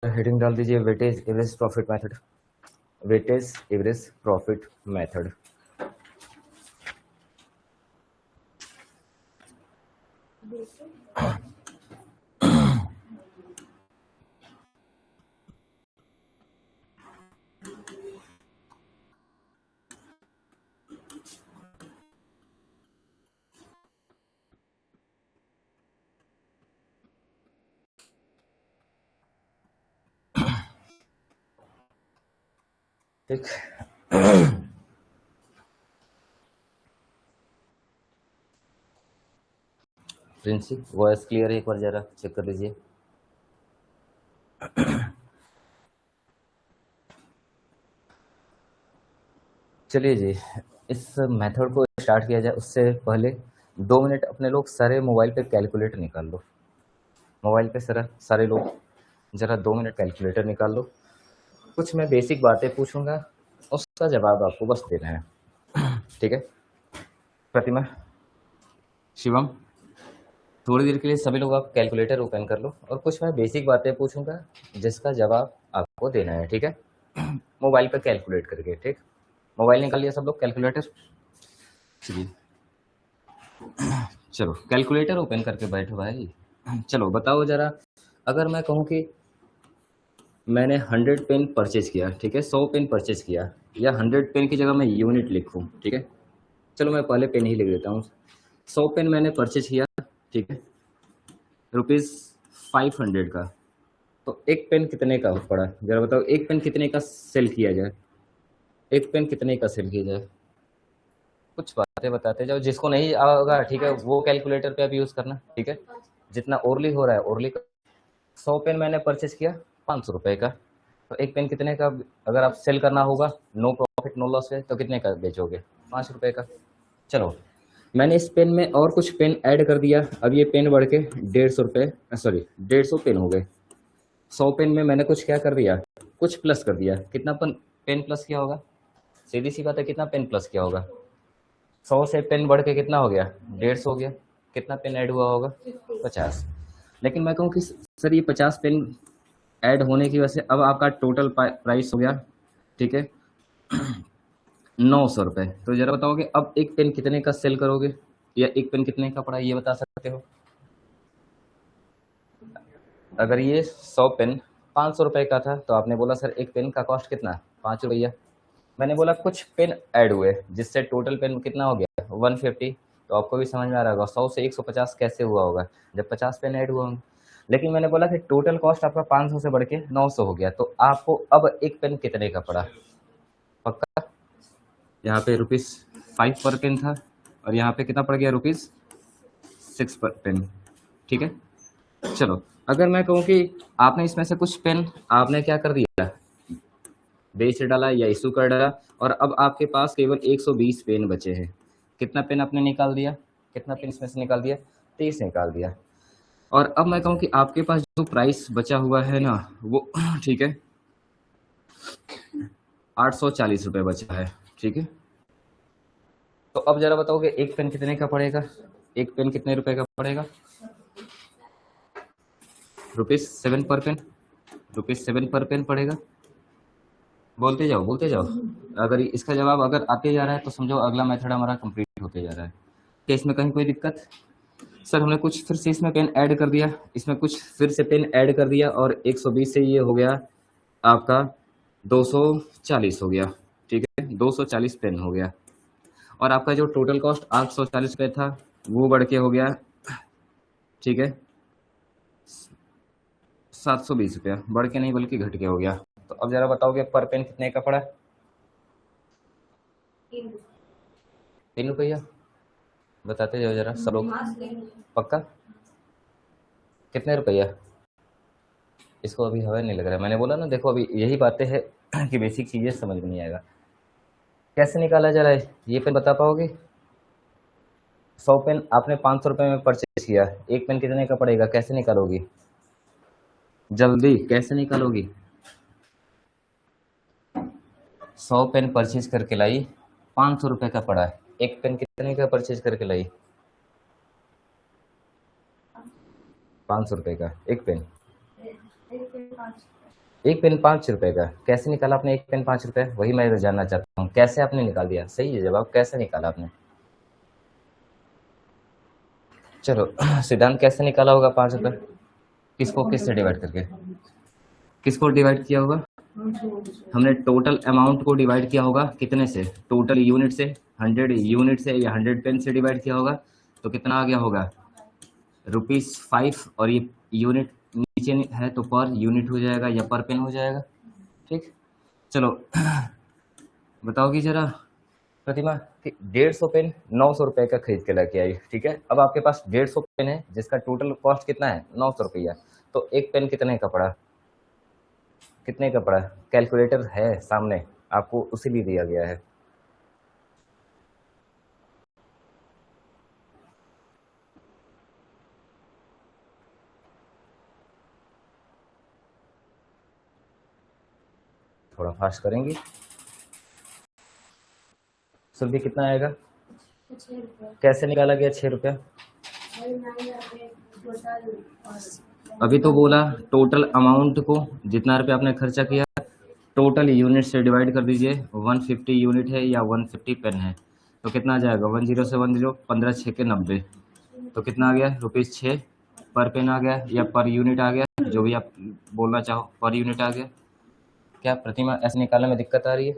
Heading डाल दीजिए weightage average profit method. Weightage average profit method. ठीक। प्रिंसिप वॉइस क्लियर है? एक बार जरा चेक कर लीजिए। चलिए जी, इस मेथड को स्टार्ट किया जाए उससे पहले 2 मिनट अपने लोग सारे मोबाइल पे कैलकुलेटर निकाल लो। मोबाइल पे सारे लोग ज़रा 2 मिनट कैलकुलेटर निकाल लो। कुछ मैं बेसिक बातें पूछूंगा, उसका जवाब आपको बस देना है। ठीक है? प्रतिमा, शिवम, थोड़ी देर के लिए सभी लोग आप कैलकुलेटर ओपन कर लो और कुछ मैं बेसिक बातें पूछूंगा जिसका जवाब आपको देना है। ठीक है? मोबाइल पे कैलकुलेट करके। ठीक, मोबाइल निकाल लिया सब लोग कैलकुलेटर? चलिए, चलो कैलकुलेटर ओपन करके बैठो भाई। चलो बताओ जरा, अगर मैं कहूँ कि मैंने 100 पेन परचेज किया, ठीक है, 100 पेन परचेज किया, या 100 पेन की जगह मैं यूनिट लिखूँ, ठीक है, चलो मैं पहले पेन ही लिख देता हूँ। 100 पेन मैंने परचेज किया, ठीक है, ₹500 का। तो एक पेन कितने का पड़ा जरा बताओ? एक पेन कितने का सेल किया जाए? एक पेन कितने का सेल किया जाए? कुछ बातें बताते जाओ। जिसको नहीं होगा, ठीक है, वो कैलकुलेटर पे अब यूज करना। ठीक है, जितना ओरली हो रहा है ओरली। 100 पेन मैंने परचेज किया ₹500 का, तो एक पेन कितने का अगर आप सेल करना होगा, नो प्रॉफिट नो लॉस है, तो कितने का बेचोगे? ₹5 का। चलो, मैंने इस पेन में और कुछ पेन ऐड कर दिया, अब ये पेन बढ़ के ₹150, सॉरी 150 पेन हो गए। 100 पेन में मैंने कुछ क्या कर दिया, कुछ प्लस कर दिया। कितना पेन प्लस किया होगा? सीधी सी बात है, कितना पेन प्लस किया होगा? 100 से पेन बढ़ के कितना हो गया? 150 हो गया। कितना पेन ऐड हुआ होगा? 50। लेकिन मैं कहूँ कि सर ये 50 पेन ऐड होने की वजह से अब आपका टोटल प्राइस हो गया, ठीक है, ₹900। तो जरा बताओगे अब एक पेन कितने का सेल करोगे, या एक पेन कितने का पड़ा, ये बता सकते हो? अगर ये 100 पेन ₹500 का था, तो आपने बोला सर एक पेन का कॉस्ट कितना? ₹5। मैंने बोला कुछ पेन ऐड हुए जिससे टोटल पेन कितना हो गया? 150। तो आपको भी समझ में आ रहा होगा 100 से 150 कैसे हुआ होगा, जब 50 पेन ऐड हुआ होंगे। लेकिन मैंने बोला कि टोटल कॉस्ट आपका 500 से बढ़ के 900 हो गया, तो आपको अब एक पेन कितने का पड़ा? पक्का? यहाँ पे ₹5 पर पेन था, और यहाँ पे कितना पड़ गया? ₹6 पर पेन। ठीक है, चलो अगर मैं कहूँ कि आपने इसमें से कुछ पेन आपने क्या कर दिया, बेच डाला या इशू कर डाला, और अब आपके पास केवल 120 पेन बचे हैं। कितना पेन आपने निकाल दिया? कितना पेन इसमें से निकाल दिया? 30 निकाल दिया। और अब मैं कहूँ कि आपके पास जो प्राइस बचा हुआ है ना, वो ठीक है, ₹840 बचा है। ठीक है, तो अब जरा बताओगे एक पेन कितने का पड़ेगा? एक पेन कितने रुपए का पड़ेगा? ₹7 पर पेन। ₹7 पर पेन पड़ेगा। बोलते जाओ बोलते जाओ। अगर इसका जवाब अगर आते जा रहा है तो समझो अगला मेथड हमारा कंप्लीट होते जा रहा है। क्या इसमें कहीं कोई दिक्कत? सर हमने कुछ फिर से इसमें पेन ऐड कर दिया, इसमें कुछ फिर से पेन ऐड कर दिया, और 120 से ये हो गया आपका 240 हो गया। ठीक है, 240 पेन हो गया, और आपका जो टोटल कॉस्ट ₹840 था वो बढ़ के हो गया, ठीक है, ₹720। बढ़ के नहीं बल्कि घट के हो गया। तो अब जरा बताओगे पर पेन कितने का पड़ा? ₹3। बताते जाओ जरा सब लोग। पक्का? कितने रुपया? इसको अभी हवा नहीं लग रहा है। मैंने बोला ना, देखो अभी यही बातें हैं कि बेसिक चीजें समझ में नहीं आएगा। कैसे निकाला जा रहा है ये पेन बता पाओगे? 100 पेन आपने ₹500 में परचेज किया, एक पेन कितने का पड़ेगा? कैसे निकालोगी? जल्दी कैसे निकालोगी? 100 पेन परचेज करके लाई, ₹500 का पड़ा है, एक पेन कितने का परचेज करके लाई? ₹500 का एक पेन। एक पेन 5 रुपए का कैसे निकाला आपने? एक पेन 5 रुपए, वही मैं जानना चाहता हूँ, कैसे आपने निकाल दिया? सही है जवाब, कैसे निकाला आपने? चलो सिद्धांत कैसे निकाला होगा 5 रुपए? किसको किससे डिवाइड करके? किसको डिवाइड किया होगा? हमने टोटल अमाउंट को डिवाइड किया होगा कितने से? टोटल यूनिट से, 100 यूनिट से या 100 पेन से डिवाइड किया होगा, तो कितना आ गया होगा? ₹5, और ये यूनिट नीचे है तो पर यूनिट हो जाएगा या पर पेन हो जाएगा। ठीक, चलो बताओगी जरा प्रतिमा कि 150 पेन 900 रुपए का खरीद के लेके आई, ठीक है। अब आपके पास 150 पेन है जिसका टोटल कॉस्ट कितना है? 900 रुपया। तो एक पेन कितने का पड़ा? कितने का पड़ा? कैलकुलेटर है सामने आपको, उसी लिए दिया गया है। थोड़ा फास्ट करेंगे। सुरभि कितना आएगा? कैसे निकाला गया 6 रुपया? अभी तो बोला टोटल अमाउंट को, जितना रुपया आपने खर्चा किया टोटल यूनिट से डिवाइड कर दीजिए। 150 यूनिट है या 150 पेन है, तो कितना आ जाएगा? 10 से 10, 15 6 के 90, तो कितना आ गया? ₹6 पर पेन आ गया या पर यूनिट आ गया, जो भी आप बोलना चाहो, पर यूनिट आ गया। क्या प्रतिमा ऐसे निकालने में दिक्कत आ रही है?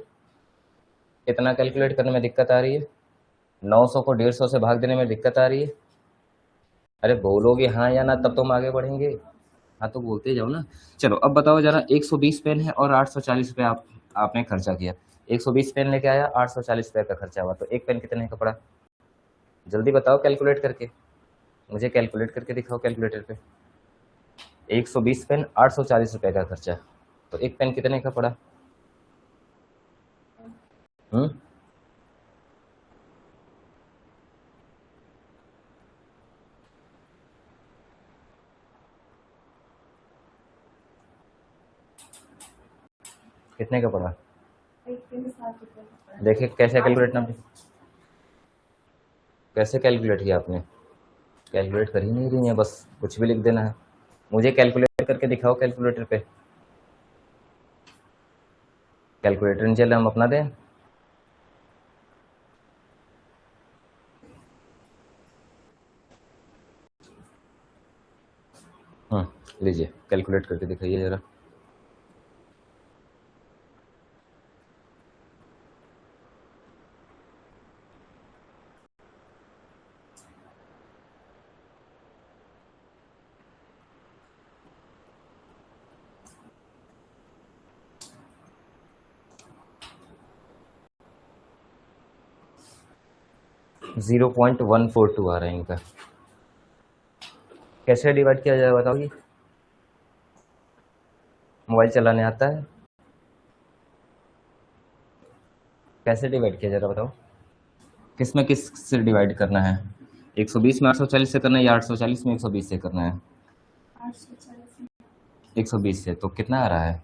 इतना कैलकुलेट करने में दिक्कत आ रही है? 900 को 150 से भाग देने में दिक्कत आ रही है? अरे बोलोगे हाँ या ना, तब तो हम आगे बढ़ेंगे। हाँ तो बोलते जाओ ना। चलो अब बताओ जरा, 120 पेन है और 840 रुपये आपने खर्चा किया। 120 पेन लेके आया, 840 रुपये का खर्चा हुआ, तो एक पेन कितने का पड़ा? जल्दी बताओ कैलकुलेट करके, मुझे कैलकुलेट करके दिखाओ कैलकुलेटर पे। 120 पेन 840 रुपये का खर्चा, तो एक पेन कितने का पड़ा? कितने का पड़ा? देखिए कैसे कैलकुलेट ना, कैसे कैलकुलेट किया आपने? कैलकुलेट कर ही नहीं रही है, बस कुछ भी लिख देना है। मुझे कैलकुलेट करके दिखाओ कैलकुलेटर पे। कैलकुलेटर नहीं चले, हम अपना दें। लीजिए कैलकुलेट करके दिखाइए जरा। $0.142 आ रहा है इनका। कैसे डिवाइड किया जाए बताओ? मोबाइल चलाने आता है? कैसे डिवाइड किया जरा बताओ? किस में किस से डिवाइड करना है? 120 में 840 से करना है या 840 में 120 से करना है? 120 से, तो कितना आ रहा है?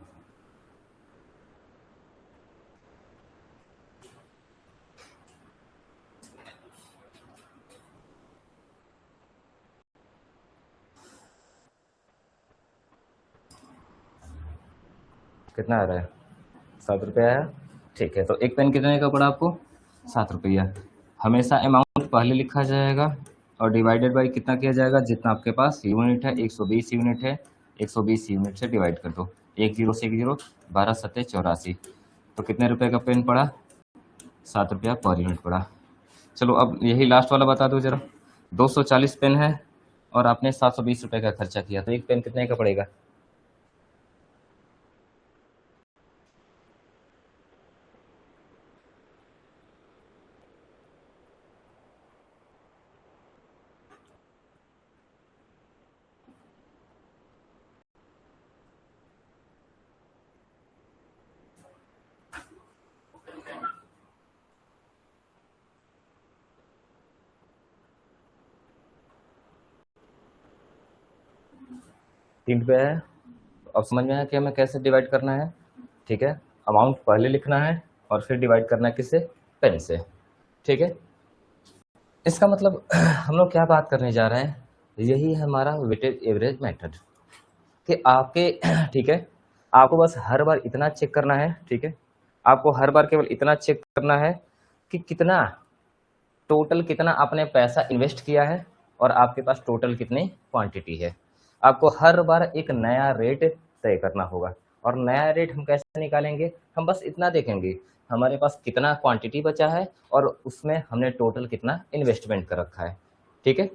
कितना आ रहा है? 7 रुपया आया। ठीक है, तो एक पेन कितने का पड़ा आपको? 7 रुपया। हमेशा अमाउंट पहले लिखा जाएगा और डिवाइडेड बाई कितना किया जाएगा? जितना आपके पास यूनिट है, 120 यूनिट है, 120 यूनिट से डिवाइड कर दो। 1 0 से 1 0, 12 7 84। तो कितने रुपए का पेन पड़ा? 7 रुपया पर यूनिट पड़ा। चलो अब यही लास्ट वाला बता दो जरा। 240 पेन है और आपने 720 रुपये का खर्चा किया, तो एक पेन कितने का पड़ेगा? ₹3 है। अब समझ में आया कि हमें कैसे डिवाइड करना है? ठीक है, अमाउंट पहले लिखना है और फिर डिवाइड करना है किससे? पेन से। ठीक है, इसका मतलब हम लोग क्या बात करने जा रहे हैं? यही है हमारा वेटेड एवरेज मेथड कि आपके ठीक है, आपको बस हर बार इतना चेक करना है, ठीक है, आपको हर बार केवल इतना चेक करना है कि कितना टोटल, कितना आपने पैसा इन्वेस्ट किया है और आपके पास टोटल कितनी क्वांटिटी है। आपको हर बार एक नया रेट तय करना होगा। और नया रेट हम कैसे निकालेंगे, हम बस इतना देखेंगे हमारे पास कितना क्वांटिटी बचा है और उसमें हमने टोटल कितना इन्वेस्टमेंट कर रखा है, ठीक है।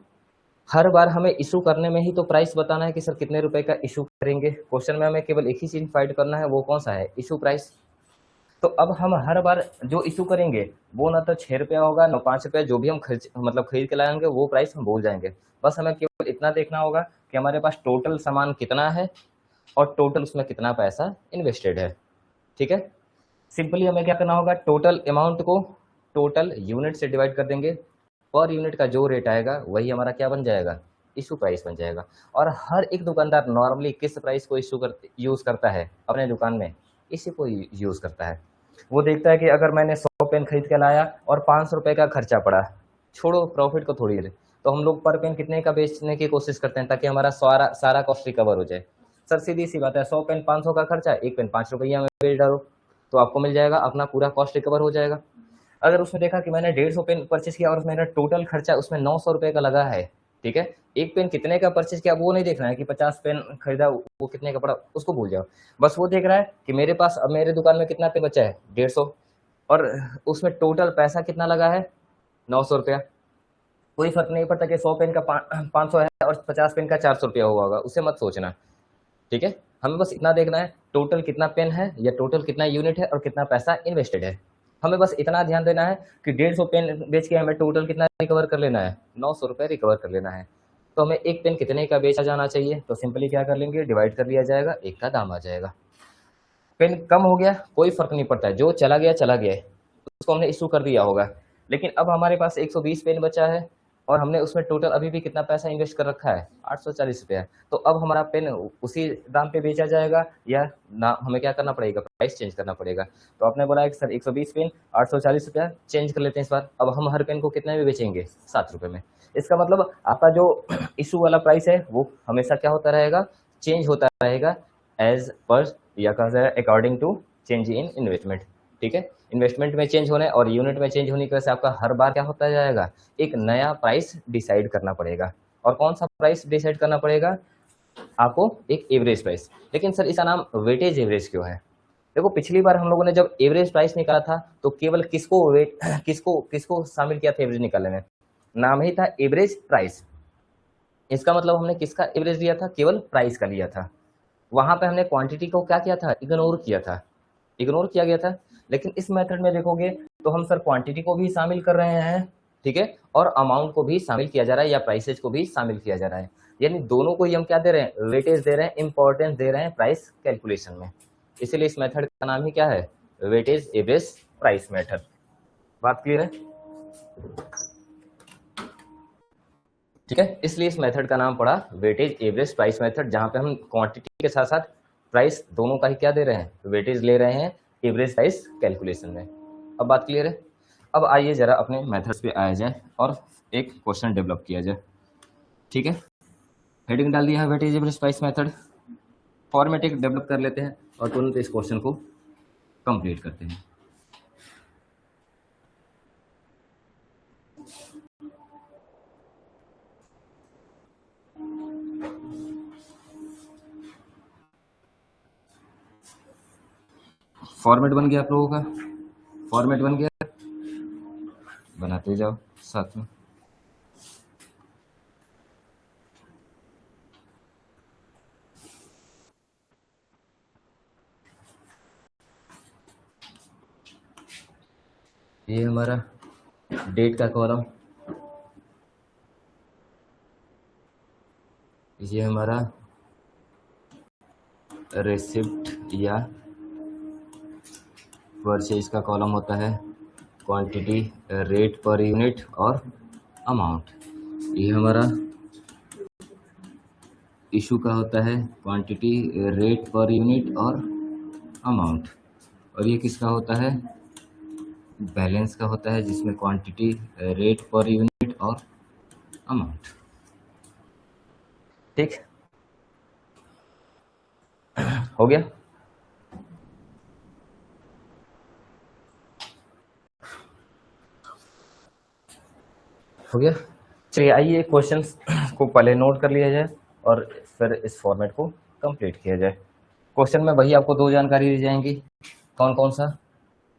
हर बार हमें इशू करने में ही तो प्राइस बताना है कि सर कितने रुपए का इशू करेंगे। क्वेश्चन में हमें केवल एक ही चीज फाइंड करना है, वो कौन सा है, इशू प्राइस। तो अब हम हर बार जो इशू करेंगे वो ना तो 6 रुपया होगा ना 5 रुपया, जो भी हम खर्च मतलब खरीद के लाएंगे वो प्राइस हम भूल जाएंगे। बस हमें केवल इतना देखना होगा कि हमारे पास टोटल सामान कितना है और टोटल उसमें कितना पैसा इन्वेस्टेड है, ठीक है। सिंपली हमें क्या करना होगा, टोटल अमाउंट को टोटल यूनिट से डिवाइड कर देंगे। पर यूनिट का जो रेट आएगा वही हमारा क्या बन जाएगा, इशू प्राइस बन जाएगा। और हर एक दुकानदार नॉर्मली किस प्राइस को यूज़ करता है अपने दुकान में, इसी को यूज़ करता है। वो देखता है कि अगर मैंने 100 पेन खरीद के लाया और 500 रुपये का खर्चा पड़ा, छोड़ो प्रॉफिट को थोड़ी है, तो हम लोग पर पेन कितने का बेचने की कोशिश करते हैं ताकि हमारा सारा सारा कॉस्ट रिकवर हो जाए। सर सीधी सी बात है, 100 पेन 500 का खर्चा, एक पेन 5 रुपया में बेच डालो तो आपको मिल जाएगा, अपना पूरा कॉस्ट रिकवर हो जाएगा। अगर उसमें देखा कि मैंने 150 पेन परचेज किया और मेरा टोटल खर्चा उसमें 900 रुपये का लगा है, ठीक है, एक पेन कितने का परचेज किया वो नहीं देखना है कि 50 पेन खरीदा वो कितने का पड़ा, उसको भूल जाओ। बस वो देख रहा है कि मेरे पास अब मेरे दुकान में कितना पेन बचा है, 150, और उसमें टोटल पैसा कितना लगा है, 900 रुपया। कोई फर्क नहीं पड़ता कि 100 पेन का 500 है और 50 पेन का 400 रुपया हुआ होगा, उससे मत सोचना, ठीक है। हमें बस इतना देखना है टोटल कितना पेन है या टोटल कितना यूनिट है और कितना पैसा इन्वेस्टेड है। हमें बस इतना ध्यान देना है कि 150 पेन बेच के हमें टोटल कितना रिकवर कर लेना है, 900 रुपये रिकवर कर लेना है। तो हमें एक पेन कितने का बेचा जाना चाहिए, तो सिंपली क्या कर लेंगे, डिवाइड कर लिया जाएगा, एक का दाम आ जाएगा। पेन कम हो गया कोई फर्क नहीं पड़ता है, जो चला गया चला गया है, उसको हमने इशू कर दिया होगा। लेकिन अब हमारे पास 120 पेन बचा है और हमने उसमें टोटल अभी भी कितना पैसा इन्वेस्ट कर रखा है, 840 रुपया। तो अब हमारा पेन उसी दाम पे बेचा जाएगा या ना, हमें क्या करना पड़ेगा, प्राइस चेंज करना पड़ेगा। तो आपने बोला है कि सर 120 पेन 840 रुपया, चेंज कर लेते हैं इस बार। अब हम हर पेन को कितने में बेचेंगे, 7 रुपये में। इसका मतलब आपका जो इशू वाला प्राइस है वो हमेशा क्या होता रहेगा, चेंज होता रहेगा एज पर, या कहा जाए according to change in investment, ठीक है। इन्वेस्टमेंट में चेंज होने और यूनिट में चेंज होने की वजह से आपका हर बार क्या होता जाएगा, एक नया प्राइस डिसाइड करना पड़ेगा। और कौन सा प्राइस डिसाइड करना पड़ेगा, आपको एक एवरेज प्राइस। लेकिन सर इसका नाम वेटेज एवरेज क्यों है? देखो पिछली बार हम लोगों ने जब एवरेज प्राइस निकाला था तो केवल किसको वेट किसको किसको शामिल किया था एवरेज निकालने में, नाम ही था एवरेज प्राइस। इसका मतलब हमने किसका एवरेज लिया था, केवल प्राइस का लिया था। वहां पे हमने क्वांटिटी को क्या किया था, इग्नोर किया था, इग्नोर किया गया था। लेकिन इस मेथड में देखोगे तो हम सर क्वांटिटी को भी शामिल कर रहे हैं, ठीक है, और अमाउंट को भी शामिल किया जा रहा है या प्राइसेज को भी शामिल किया जा रहा है। यानी दोनों को ही हम क्या दे रहे हैं, वेटेज दे रहे हैं, इंपॉर्टेंस दे रहे हैं प्राइस कैलकुलेशन में। इसीलिए इस मेथड का नाम ही क्या है, वेटेज एवरेज प्राइस मेथड। बात क्लियर है, ठीक है। इसलिए इस मेथड का नाम पड़ा वेटेज एवरेज प्राइस मेथड, जहां पे हम क्वांटिटी के साथ साथ प्राइस दोनों का ही क्या दे रहे हैं, वेटेज ले रहे हैं एवरेज प्राइस कैलकुलेशन में। अब बात क्लियर है। अब आइए जरा अपने मेथड्स पे आया जाए और एक क्वेश्चन डेवलप किया जाए, ठीक है। हेडिंग डाल दिया है weightage average price method, format एक डेवलप कर लेते हैं और तुरंत इस क्वेश्चन को कंप्लीट करते हैं। फॉर्मेट बन गया आप लोगों का, फॉर्मेट बन गया, बनाते जाओ साथ में। ये हमारा डेट का कॉलम, ये हमारा रिसिप्ट या परचेज का कॉलम होता है, क्वांटिटी, रेट पर यूनिट और अमाउंट। ये हमारा इशू का होता है, क्वांटिटी, रेट पर यूनिट और अमाउंट। और ये किसका होता है, बैलेंस का होता है, जिसमें क्वांटिटी, रेट पर यूनिट और अमाउंट, ठीक हो गया। हो गया। चलिए आइए क्वेश्चंस को पहले नोट कर लिया जाए और फिर इस फॉर्मेट को कंप्लीट किया जाए। क्वेश्चन में वही आपको दो जानकारी दी जाएंगी, कौन कौन सा,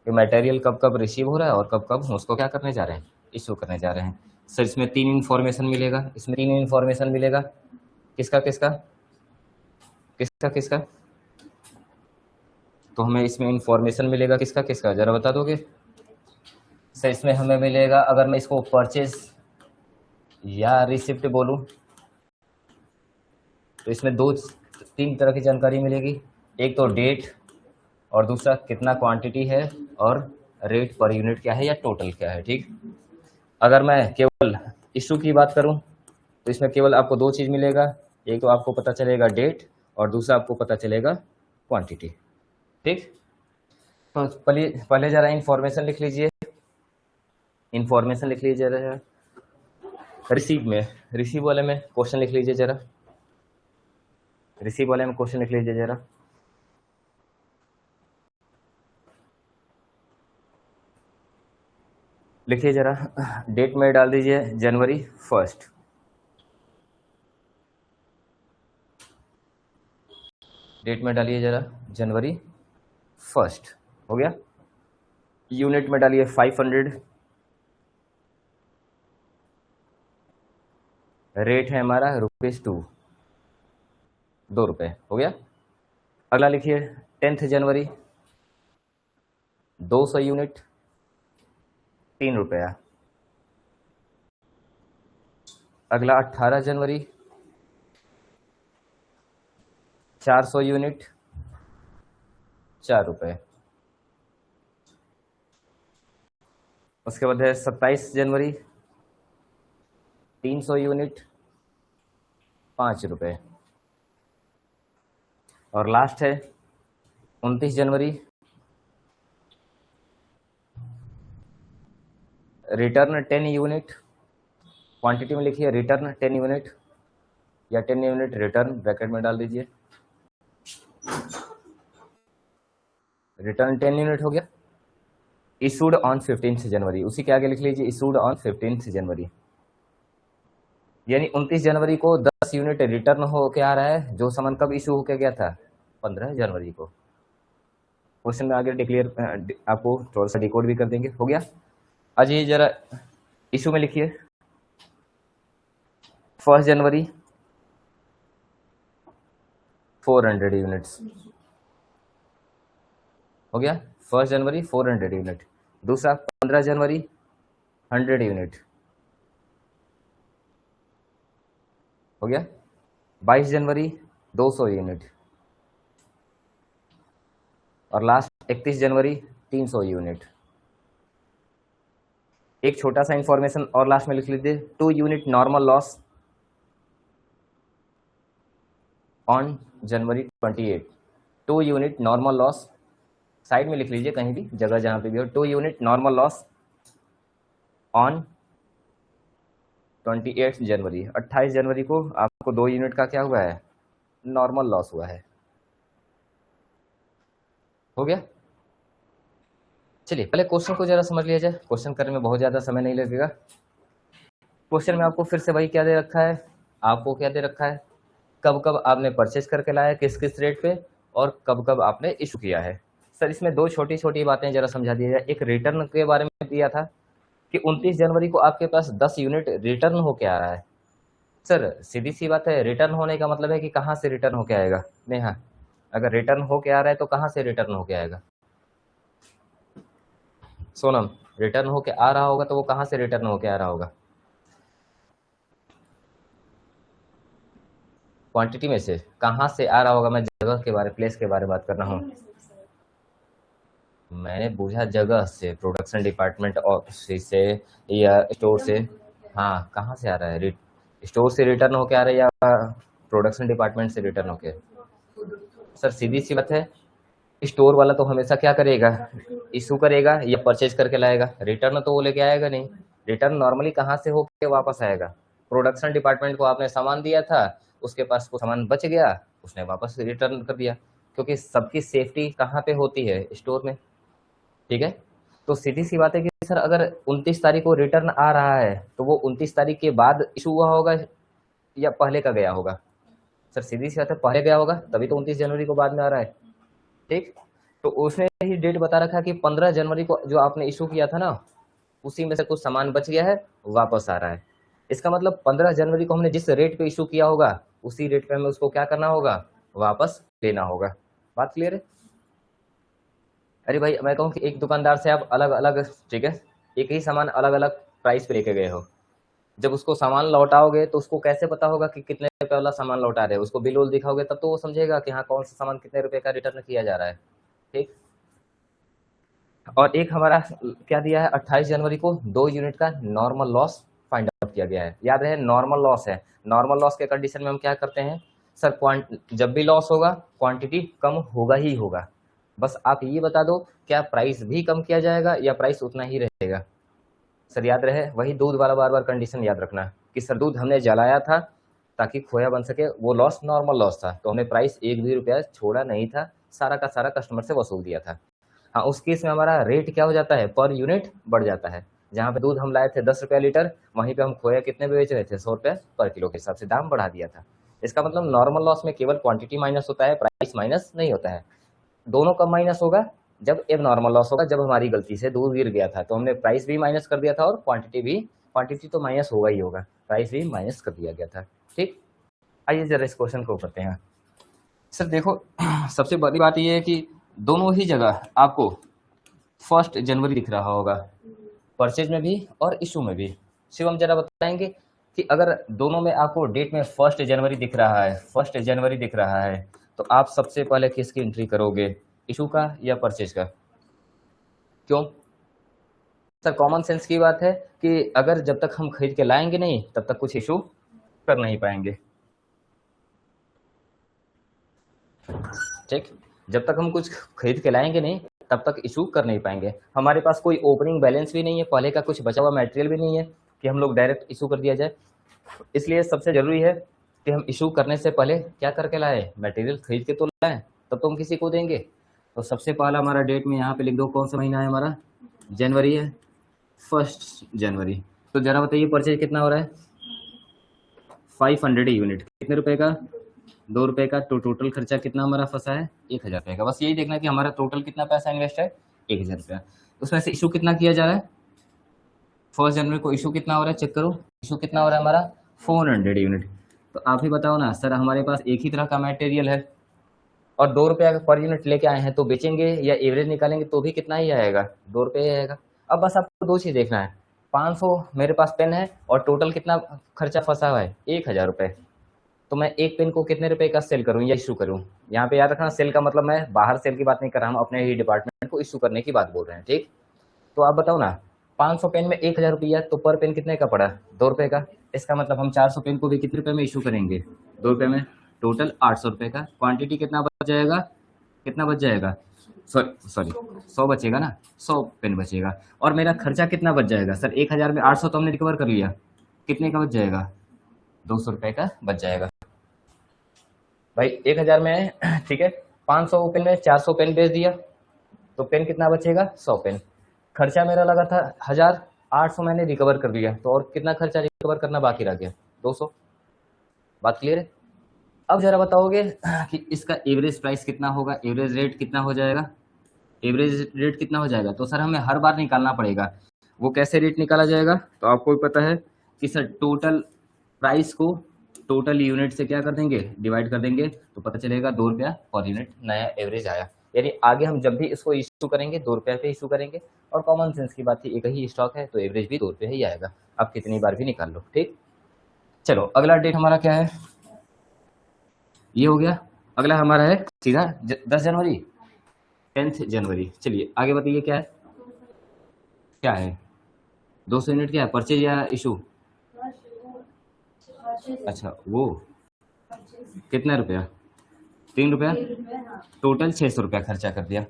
कि मटेरियल कब कब रिसीव हो रहा है और कब कब हम उसको क्या करने जा रहे हैं, इशू करने जा रहे हैं। सर इसमें तीन इन्फॉर्मेशन मिलेगा, इसमें तीन इन्फॉर्मेशन मिलेगा, किसका किसका किसका किसका, तो हमें इसमें इन्फॉर्मेशन मिलेगा किसका किसका, जरा बता दोगे। सर इसमें हमें मिलेगा, अगर मैं इसको परचेज या रिसिप्ट बोलूं तो इसमें दो तीन तरह की जानकारी मिलेगी, एक तो डेट और दूसरा कितना क्वांटिटी है और रेट पर यूनिट क्या है या टोटल क्या है। ठीक, अगर मैं केवल इशू की बात करूं तो इसमें केवल आपको दो चीज़ मिलेगा, एक तो आपको पता चलेगा डेट और दूसरा आपको पता चलेगा क्वांटिटी। ठीक, तो पहले पहले जरा इन्फॉर्मेशन लिख लीजिए, इन्फॉर्मेशन लिख लीजिए जरा। रिसीव वाले में क्वेश्चन लिख लीजिए जरा, रिसीव वाले में क्वेश्चन लिख लीजिए जरा। लिखिए जरा, डेट में डाल दीजिए जनवरी 1, डेट में डालिए जरा जनवरी 1, हो गया। यूनिट में डालिए 500, रेट है हमारा ₹2, 2 रुपये, हो गया। अगला लिखिए 10 जनवरी 200 यूनिट, 3 रुपया। अगला 18 जनवरी 400 यूनिट, 4 रुपये। उसके बाद है 27 जनवरी 300 यूनिट, 5 रुपये। और लास्ट है 29 जनवरी, रिटर्न 10 यूनिट, क्वांटिटी में लिखिए रिटर्न 10 यूनिट या 10 यूनिट रिटर्न ब्रैकेट में डाल दीजिए, रिटर्न 10 यूनिट हो गया। इशूड ऑन 15 जनवरी, उसी के आगे लिख लीजिए इशूड ऑन 15 जनवरी, यानी 29 जनवरी को 10 यूनिट रिटर्न हो के आ रहा है, जो सामान कब इशू होके गया था, 15 जनवरी को। क्वेश्चन में आगे डिक्लेयर आपको थोड़ा सा डिकोड भी कर देंगे, हो गया। आज ये जरा इशू में लिखिए 1 जनवरी 400 यूनिट्स, हो गया। 1 जनवरी 400 यूनिट। दूसरा 15 जनवरी 100 यूनिट, हो गया। 22 जनवरी 200 यूनिट और लास्ट 31 जनवरी 300 यूनिट। एक छोटा सा इंफॉर्मेशन और लास्ट में लिख लीजिए 2 unit normal loss on January 28, 2 unit normal loss, side में लिख लीजिए कहीं भी जगह जहां पे भी हो, 2 यूनिट नॉर्मल लॉस ऑन 28 जनवरी, 28 जनवरी को आपको 2 यूनिट का क्या हुआ है, नॉर्मल लॉस हुआ है, हो गया। चलिए पहले क्वेश्चन को जरा समझ लिया जाए, क्वेश्चन करने में बहुत ज़्यादा समय नहीं लगेगा। क्वेश्चन में आपको फिर से वही क्या दे रखा है, आपको क्या दे रखा है, कब कब आपने परचेज करके लाया, किस किस रेट पे, और कब कब आपने इशू किया है। सर इसमें दो छोटी छोटी बातें जरा समझा दिया जाए। एक रिटर्न के बारे में दिया था कि 29 जनवरी को आपके पास 10 यूनिट रिटर्न होके आ रहा है। सर सीधी सी बात है, रिटर्न होने का मतलब है कि कहाँ से रिटर्न होके आएगा। नेहा, अगर रिटर्न होके आ रहा है तो कहाँ से रिटर्न होके आएगा। सोनम, रिटर्न होके आ रहा होगा तो वो कहाँ से रिटर्न होके आ रहा होगा, क्वांटिटी में से कहाँ से आ रहा होगा। मैं जगह के बारे, प्लेस के बारे में बात कर रहा हूँ। मैंने पूछा जगह से, प्रोडक्शन डिपार्टमेंट ऑफिस से या स्टोर से। हाँ, कहाँ से आ रहा है, स्टोर से रिटर्न होके आ रहा है या प्रोडक्शन डिपार्टमेंट से रिटर्न होके। सर सीधी सी बात है, स्टोर वाला तो हमेशा क्या करेगा, इशू करेगा या परचेज करके लाएगा, रिटर्न तो वो लेके आएगा नहीं। रिटर्न नॉर्मली कहाँ से होके वापस आएगा, प्रोडक्शन डिपार्टमेंट को आपने सामान दिया था, उसके पास वो सामान बच गया, उसने वापस रिटर्न कर दिया, क्योंकि सबकी सेफ्टी कहाँ पे होती है, स्टोर में। ठीक है, तो सीधी सी बात है कि सर अगर 29 तारीख को रिटर्न आ रहा है तो वो 29 तारीख के बाद इशू हुआ होगा या पहले का गया होगा? सर सीधी सी बात है, पहले गया होगा, तभी तो 29 जनवरी को बाद में आ रहा है। ठीक, तो उसने ही डेट बता रखा है कि 15 जनवरी को जो आपने इशू किया था ना, उसी में से कुछ सामान बच गया है, वापस आ रहा है। इसका मतलब 15 जनवरी को हमने जिस रेट पे इशू किया होगा उसी रेट पे हमें उसको क्या करना होगा, वापस लेना होगा। बात क्लियर है? अरे भाई मैं कहूँ कि एक दुकानदार से आप अलग अलग, ठीक है, एक ही सामान अलग अलग प्राइस पे लेके गए हो, जब उसको सामान लौटाओगे तो उसको कैसे पता होगा कि कितने रुपए वाला सामान लौटा रहे हो? उसको बिल उल दिखाओगे तब तो वो समझेगा कि हाँ कौन सा सामान कितने रुपए का रिटर्न किया जा रहा है। ठीक, और एक हमारा क्या दिया है, 28 जनवरी को 2 यूनिट का नॉर्मल लॉस फाइंड आउट किया गया है। याद रहे नॉर्मल लॉस है। नॉर्मल लॉस के कंडीशन में हम क्या करते हैं सर, जब भी लॉस होगा क्वांटिटी कम होगा ही होगा। बस आप ये बता दो क्या प्राइस भी कम किया जाएगा या प्राइस उतना ही रहेगा? सर याद रहे वही दूध वाला बार बार कंडीशन याद रखना कि सर दूध हमने जलाया था ताकि खोया बन सके, वो लॉस नॉर्मल लॉस था, तो हमने प्राइस एक भी रुपया छोड़ा नहीं था, सारा का सारा कस्टमर से वसूल दिया था। हाँ, उस केस में हमारा रेट क्या हो जाता है, पर यूनिट बढ़ जाता है। जहाँ पे दूध हम लाए थे 10 रुपया लीटर, वहीं पे हम खोया कितने में बेच रहे थे, 100 रुपया पर किलो के हिसाब से दाम बढ़ा दिया था। इसका मतलब नॉर्मल लॉस में केवल क्वांटिटी माइनस होता है, प्राइस माइनस नहीं होता है। दोनों कब माइनस होगा, जब एक नॉर्मल लॉस होगा, जब हमारी गलती से दूध गिर गया था तो हमने प्राइस भी माइनस कर दिया था और क्वांटिटी भी, क्वांटिटी तो माइनस होगा ही होगा, प्राइस भी माइनस कर दिया गया था। ठीक, आइए जरा इस क्वेश्चन को करते हैं। सर देखो सबसे बड़ी बात यह है कि दोनों ही जगह आपको 1 जनवरी दिख रहा होगा, परचेज में भी और इशू में भी। शिवम जरा बताएंगे कि अगर दोनों में आपको डेट में 1 जनवरी दिख रहा है, 1 जनवरी दिख रहा है, तो आप सबसे पहले किसकी एंट्री करोगे, इशू का या परचेज का? क्यों सर? कॉमन सेंस की बात है कि अगर जब तक हम खरीद के लाएंगे नहीं तब तक कुछ इशू कर नहीं पाएंगे। ठीक, जब तक हम कुछ खरीद के लाएंगे नहीं तब तक इशू कर नहीं पाएंगे। हमारे पास कोई ओपनिंग बैलेंस भी नहीं है, पहले का कुछ बचा हुआ मटेरियल भी नहीं है कि हम लोग डायरेक्ट इशू कर दिया जाए। इसलिए सबसे जरूरी है कि हम इशू करने से पहले क्या करके लाए, मटेरियल खरीद के तो लाएं, तब तो हम किसी को देंगे। तो सबसे पहला हमारा डेट में यहाँ पे लिख दो, कौन सा महीना है हमारा, जनवरी है, 1 जनवरी। तो जरा बताइए परचेज कितना हो रहा है, 500 यूनिट, कितने रुपए का, 2 रुपए का। तो टोटल खर्चा कितना हमारा फंसा है, 1000 रुपये का। बस यही देखना कि हमारा टोटल कितना पैसा इन्वेस्ट है, 1000 रुपया। उसमें से इशू कितना किया जा रहा है, 1 जनवरी को इशू कितना हो रहा है, चेक करो, इशू कितना हो रहा है हमारा 400 यूनिट। तो आप ही बताओ ना सर, हमारे पास एक ही तरह का मटेरियल है और 2 रुपया पर यूनिट लेके आए हैं, तो बेचेंगे या एवरेज निकालेंगे तो भी कितना ही आएगा, 2 रुपये ही आएगा। अब बस आपको दो चीज़ देखना है, 500 मेरे पास पेन है और टोटल कितना खर्चा फंसा हुआ है, 1000 रुपये। तो मैं एक पेन को कितने रुपए का सेल करूं या इशू करूं? यहाँ पे याद रखना, सेल का मतलब मैं बाहर सेल की बात नहीं कर रहा हूं, अपने ही डिपार्टमेंट को इशू करने की बात बोल रहे हैं। ठीक, तो आप बताओ ना, 500 पेन में 1000 रुपया, तो पर पेन कितने का पड़ा, 2 रुपये का। इसका मतलब हम 400 पेन को भी कितने रुपए में इशू करेंगे, 2 रुपये में। टोटल 800 रुपये का। क्वांटिटी कितना बच जाएगा, कितना बच जाएगा, सॉरी सॉरी 100 बचेगा ना, 100 पेन बचेगा। और मेरा खर्चा कितना बच जाएगा सर, 1000 में 800 तो हमने रिकवर कर लिया, कितने का बच जाएगा, 200 रुपये का बच जाएगा। भाई 1000 में है, ठीक है, 500 पेन में 400 पेन बेच दिया तो पेन कितना बचेगा, 100 पेन। खर्चा मेरा लगा था 1000, 800 मैंने रिकवर कर लिया, तो और कितना खर्चा रिकवर करना बाकी रह गया, 200। बात क्लियर है? अब जरा बताओगे कि इसका एवरेज प्राइस कितना होगा, एवरेज रेट कितना हो जाएगा, एवरेज रेट कितना हो जाएगा? तो सर हमें हर बार निकालना पड़ेगा। वो कैसे रेट निकाला जाएगा, तो आपको भी पता है कि सर टोटल प्राइस को टोटल यूनिट से क्या कर देंगे, डिवाइड कर देंगे, तो पता चलेगा 2 रुपया पर यूनिट नया एवरेज आया। यानी आगे हम जब भी इसको इशू करेंगे 2 रुपये पे इशू करेंगे, और कॉमन सेंस की बात थी, एक ही स्टॉक है तो एवरेज भी 2 रुपये ही आएगा। आप कितनी बार भी निकाल लो। ठीक, चलो अगला डेट हमारा क्या है, ये हो गया। अगला हमारा है सीधा 10 जनवरी, 10 जनवरी। चलिए आगे बताइए क्या है, क्या है 200 यूनिट, क्या है, परचेज या इशू? अच्छा, वो कितना रुपया, 3 रुपया, टोटल 600 रुपया खर्चा कर दिया।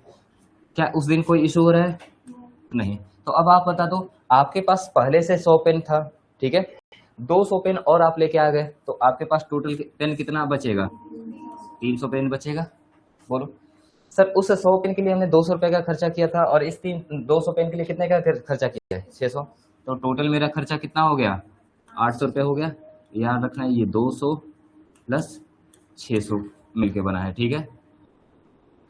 क्या उस दिन कोई इशू हो रहा है, नहीं। तो अब आप बता दो, आपके पास पहले से 100 पेन था, ठीक है, 200 पेन और आप लेके आ गए, तो आपके पास टोटल पेन कितना बचेगा, 300 पेन बचेगा। बोलो सर उस 100 पेन के लिए हमने 200 रुपये का खर्चा किया था, और इस 200 पेन के लिए कितने का खर्चा किया है? 600। तो टोटल मेरा खर्चा कितना हो गया? 800 रुपये हो गया। याद रखना ये 200 प्लस 600 मिलके बना है, ठीक है।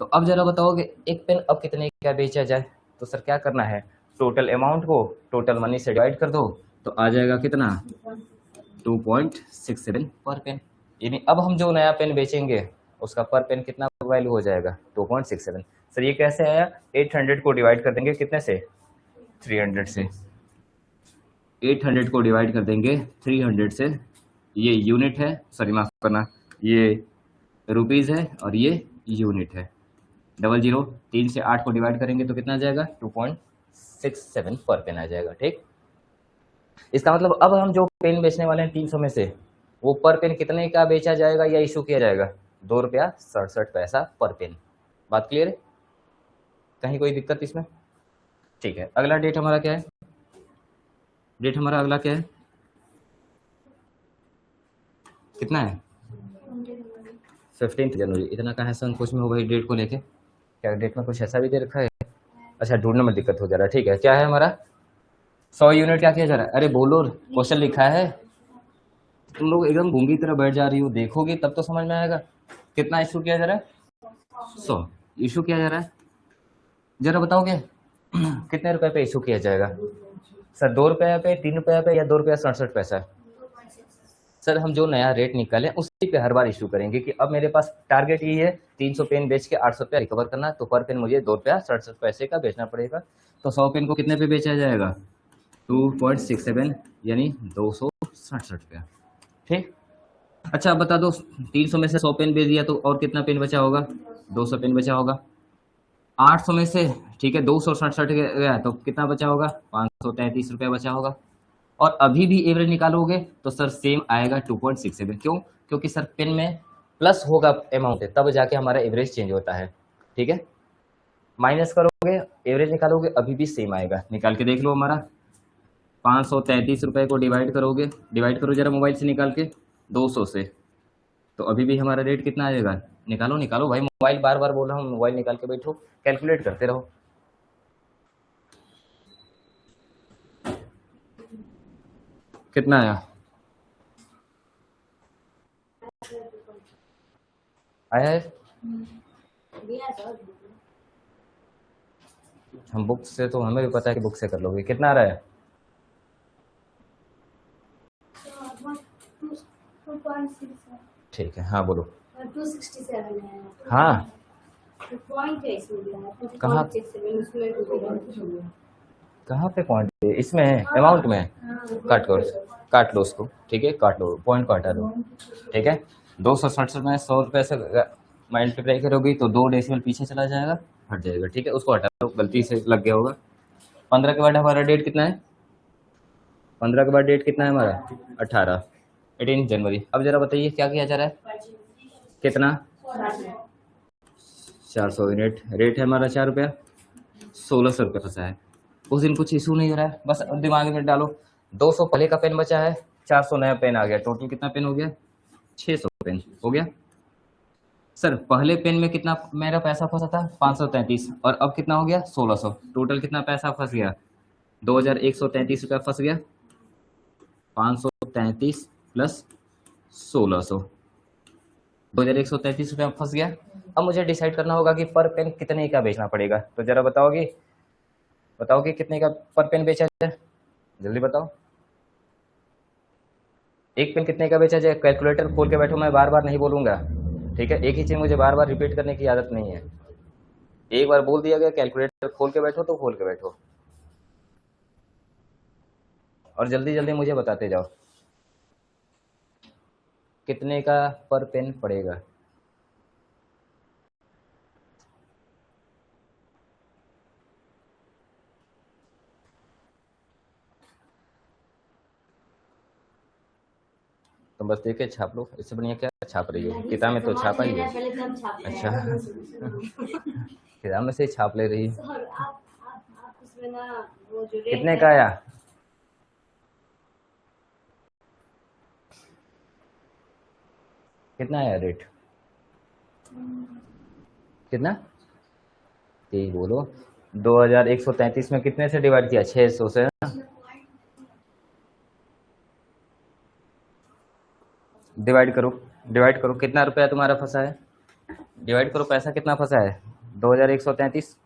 तो अब जरा बताओ कि एक पेन अब कितने का बेचा जाए? तो सर क्या करना है, टोटल अमाउंट को टोटल मनी से डिवाइड कर दो, तो आ जाएगा कितना? 2.67 पर पेन। यानी अब हम जो नया पेन बेचेंगे उसका पर पेन कितना वैल्यू हो जाएगा? 2.67। सर ये कैसे आया? 800 को डिवाइड कर देंगे कितने से? 300 से। 800 को डिवाइड कर देंगे 300 से। ये यूनिट है, सॉरी माफ करना, ये रुपीज़ है और ये यूनिट है। 00, 3 से 8 को डिवाइड करेंगे तो कितना आ जाएगा? 2.67 पर पेन आ जाएगा, ठीक। इसका मतलब अब हम जो पेन बेचने वाले हैं 300 में से, वो पर पेन कितने का बेचा जाएगा या इशू किया जाएगा? 2 रुपया 67 पैसा पर पेन। बात क्लियर है? कहीं कोई दिक्कत इसमें? ठीक है। अगला डेट हमारा क्या है? डेट हमारा अगला क्या है? कितना है? 15 जनवरी। इतना कहाँ संकोच में हो भाई डेट को लेके? क्या डेट में कुछ ऐसा भी दे रखा है? अच्छा, ढूंढने में दिक्कत हो जा रहा है, ठीक है। क्या है हमारा? 100 यूनिट क्या किया जा रहा है? अरे बोलो, क्वेश्चन लिखा है। तुम लोग एकदम गूंगी तरह बैठ जा रही हो, देखोगे तब तो समझ में आएगा। कितना इशू किया जा रहा है? 100 इशू किया जा रहा है। जरा बताओगे कितने रुपए पे इशू किया जाएगा? सर 2 रुपया पे, 3 रुपया पे, या 2 रुपया 67 पैसा? सर हम जो नया रेट निकाले उसी पे हर बार इशू करेंगे कि अब मेरे पास टारगेट ये है 300 पेन बेच के 800 रुपया रिकवर करना, तो पर पेन मुझे 2 रुपया 67 पैसे का बेचना पड़ेगा। तो 100 पेन को कितने पे बेचा जाएगा? 2.67 यानी 267 रुपया, ठीक। अच्छा अब बता दो, 300 में से 100 पेन बेच दिया तो और कितना पेन बचा होगा? 200 पेन बचा होगा। 800 में से, ठीक है, 267 गया तो कितना बचा होगा? 533 रुपया बचा होगा। और अभी भी एवरेज निकालोगे तो सर सेम आएगा 2.67। क्यों? क्योंकि सर पेन में प्लस होगा अमाउंट तब जाके हमारा एवरेज चेंज होता है, ठीक है। माइनस करोगे, एवरेज निकालोगे, अभी भी सेम आएगा। निकाल के देख लो हमारा 533 रुपये को डिवाइड करोगे, डिवाइड करो जरा मोबाइल से निकाल के 200 से, तो अभी भी हमारा रेट कितना आएगा? निकालो निकालो भाई, मोबाइल बार बार बोल रहा हूँ, मोबाइल निकाल के बैठो, कैलकुलेट करते रहो। कितना आया? आया है? हम बुक से, तो हमें भी पता है कि बुक से कर लोगे। कितना आ रहा है? ठीक है, हाँ बोलो। 267 है। हाँ पॉइंट है इसमें भी है, कहाँ? 2.67 उसमें कहाँ पे पॉइंट है? इसमें है, अमाउंट में है। काट करो, काट लो उसको, ठीक है, काट लो, पॉइंट को हटा दो, ठीक है। 267 में 100 रुपये से मल्टीप्लाई करोगी तो 2 डेसिमल पीछे चला जाएगा, हट जाएगा, ठीक है, उसको हटा दो, गलती से लग गया होगा। 15 के बाद हमारा डेट कितना है? 15 के बाद डेट कितना है हमारा? 18 जनवरी। अब जरा बताइए क्या किया जा रहा है? कितना? 400 यूनिट। रेट है हमारा 4 रुपया, 1600 रुपये फंसा है। उस दिन कुछ इशू नहीं हो रहा है, बस दिमाग में डालो 200 पहले का पेन बचा है, 400 नया पेन आ गया, टोटल कितना पेन हो गया? 600 पेन हो गया। सर पहले पेन में कितना मेरा पैसा फंसा था? 533, और अब कितना हो गया? 1600। टोटल कितना पैसा फंस गया? 2133 रुपया फंस गया। 533 प्लस 1600, 2133 रुपया फंस गया। अब मुझे डिसाइड करना होगा कि पर पेन कितने का बेचना पड़ेगा। तो जरा बताओगे, बताओगे कितने का पर पेन बेचा जाए? जल्दी बताओ, एक पेन कितने का बेचा जाए? कैलकुलेटर खोल के बैठो, मैं बार बार नहीं बोलूंगा, ठीक है। एक ही चीज मुझे बार बार रिपीट करने की आदत नहीं है। एक बार बोल दिया गया, कैलकुलेटर खोल के बैठो तो खोल के बैठो, और जल्दी जल्दी मुझे बताते जाओ कितने का पर पेन पड़ेगा। तो बस देख के छाप लो, इससे बढ़िया क्या छाप रही हो? किताब में तो छापा ही है। अच्छा किताब में से ही छाप ले रही है। कितने का आया? कितना आया रेट? कितना? यही बोलो। 2133 में कितने से डिवाइड किया? 600 से ना। डिवाइड करो, डिवाइड करो, कितना रुपया तुम्हारा फंसा है? डिवाइड करो, पैसा कितना फंसा है? 2133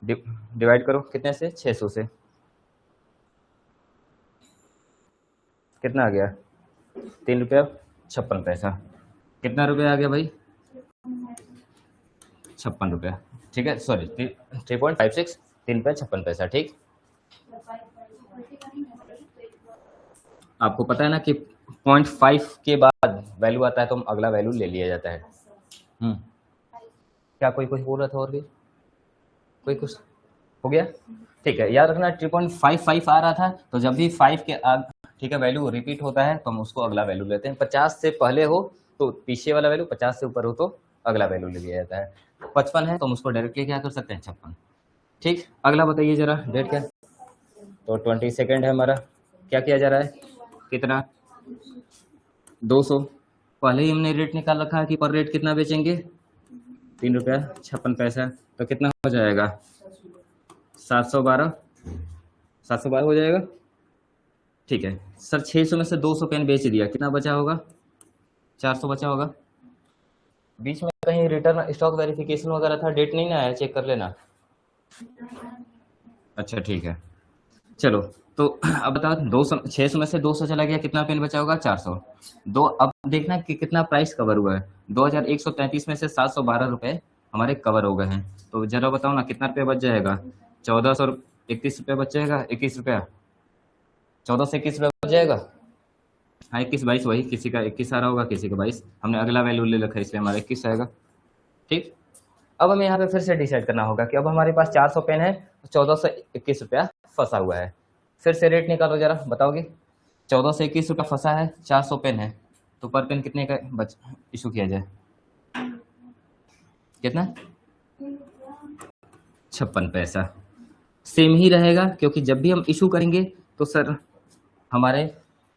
डिवाइड करो कितने से? 600 से। कितना आ गया? 3 रुपया 56 पैसा। कितना रुपया आ गया भाई? 56 रुपया। ठीक है, सॉरी 3.56, 3 रुपया 56 पैसा। ठीक, आपको पता है ना कि 0.5 के बाद वैल्यू आता है तो अगला वैल्यू ले लिया जाता है। क्या कोई कुछ बोल रहा था और भी? कोई कुछ हो गया? ठीक है, याद रखना 3.55 आ रहा था तो जब भी 5 के आगे, ठीक है, वैल्यू रिपीट होता है तो हम उसको अगला वैल्यू लेते हैं। 50 से पहले हो तो पीछे वाला वैल्यू, 50 से ऊपर हो तो अगला वैल्यू ले लिया जाता है। 55 है तो हम उसको डायरेक्टली क्या कर सकते हैं? 56। ठीक, अगला बताइए जरा, डेट क्या? तो 22 है हमारा। क्या किया जा रहा है? कितना? 200। पहले ही हमने रेट निकाल रखा है कि पर रेट कितना बेचेंगे? 3 रुपया 56 पैसा। तो कितना हो जाएगा? 712। 712 हो जाएगा। ठीक है सर, 600 में से 200 पेन बेच दिया, कितना बचा होगा? 400 बचा होगा। बीच में कहीं रिटर्न स्टॉक वेरिफिकेशन वगैरह था, डेट नहीं ना आया, चेक कर लेना। अच्छा ठीक है, चलो तो अब बताओ 200, 600 में से 200 चला गया, कितना पेन बचा होगा? 400। दो, अब देखना कि कितना प्राइस कवर हुआ है। 2133 में से 712 रुपए हमारे कवर हो गए हैं। तो जरा बताओ ना कितना रुपया बच जाएगा? 1431 रुपया बच जाएगा। 21 रुपया, 14 से 21 रुपया बच जाएगा। हाँ 21 22 वही, किसी का 21 आ रहा होगा, किसी का 22। हमने अगला वैल्यू ले रखा है इसलिए हमारा 21 आएगा। ठीक, अब हमें यहाँ पे फिर से डिसाइड करना होगा कि अब हमारे पास 400 पेन है तो 1421 रुपया फंसा हुआ है। फिर से रेट निकालो जरा, बताओगे? 1421 रुपया फंसा है, 400 पेन है, तो पर पेन कितने का बच इशू किया जाए? कितना? 56 पैसा। सेम ही रहेगा क्योंकि जब भी हम इशू करेंगे तो सर हमारे